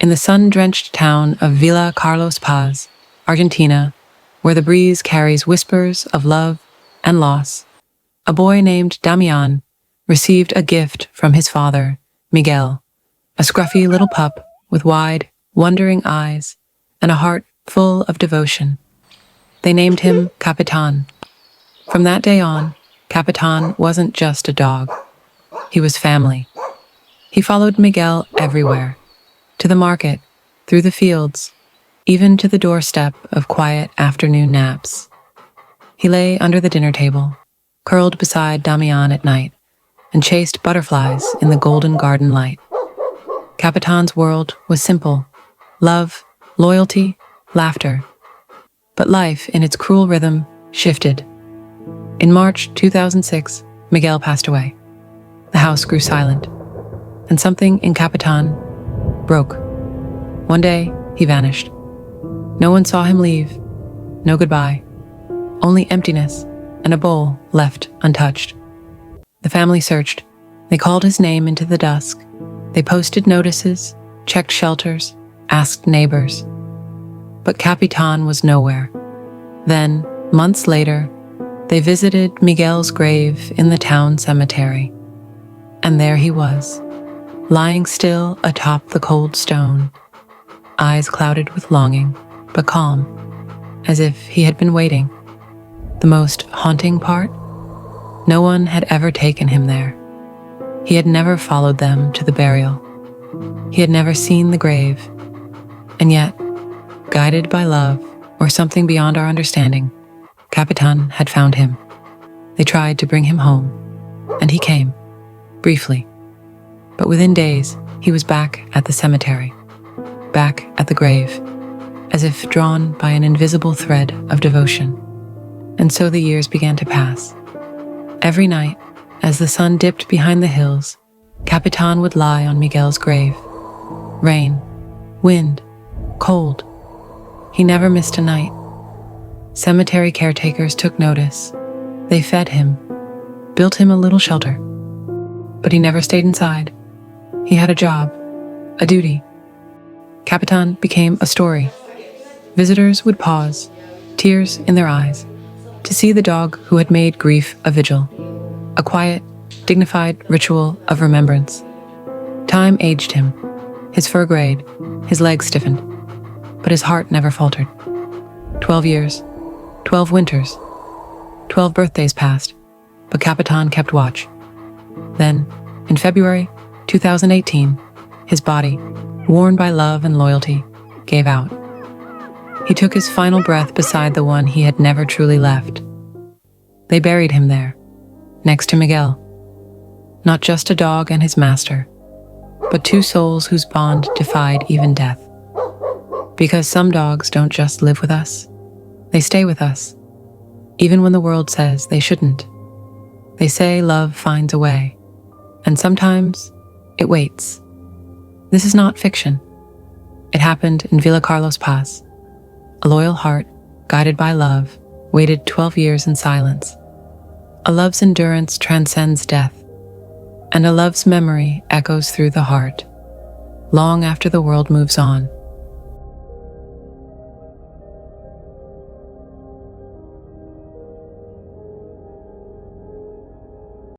in the sun-drenched town of Villa Carlos Paz, Argentina, where the breeze carries whispers of love and loss, a boy named Damian received a gift from his father, Miguel, a scruffy little pup with wide, wondering eyes and a heart full of devotion. They named him Capitán. From that day on, Capitán wasn't just a dog. He was family. He followed Miguel everywhere, to the market, through the fields, even to the doorstep of quiet afternoon naps. He lay under the dinner table, curled beside Damian at night, and chased butterflies in the golden garden light. Capitán's world was simple: love, loyalty, laughter. But life, in its cruel rhythm, shifted. In March 2006, Miguel passed away. The house grew silent, and something in Capitán broke. One day, he vanished. No one saw him leave, no goodbye, only emptiness and a bowl left untouched. The family searched. They called his name into the dusk. They posted notices, checked shelters, asked neighbors. But Capitán was nowhere. Then, months later, they visited Miguel's grave in the town cemetery. And there he was, lying still atop the cold stone, eyes clouded with longing, but calm, as if he had been waiting. The most haunting part? No one had ever taken him there. He had never followed them to the burial. He had never seen the grave. And yet, guided by love or something beyond our understanding, Capitán had found him. They tried to bring him home, and he came, briefly. But within days, he was back at the cemetery, back at the grave, as if drawn by an invisible thread of devotion. And so the years began to pass. Every night, as the sun dipped behind the hills, Capitán would lie on Miguel's grave. Rain, wind, cold. He never missed a night. Cemetery caretakers took notice. They fed him, built him a little shelter. But he never stayed inside. He had a job, a duty. Capitán became a story. Visitors would pause, tears in their eyes, to see the dog who had made grief a vigil, a quiet, dignified ritual of remembrance. Time aged him. His fur grayed, his legs stiffened, but his heart never faltered. 12 years, 12 winters, 12 birthdays passed, but Capitán kept watch. Then, in February 2018, his body, worn by love and loyalty, gave out. He took his final breath beside the one he had never truly left. They buried him there, next to Miguel. Not just a dog and his master, but two souls whose bond defied even death. Because some dogs don't just live with us, they stay with us, even when the world says they shouldn't. They say love finds a way, and sometimes it waits. This is not fiction. It happened in Villa Carlos Paz. A loyal heart, guided by love, waited 12 years in silence. A love's endurance transcends death, and a love's memory echoes through the heart, long after the world moves on.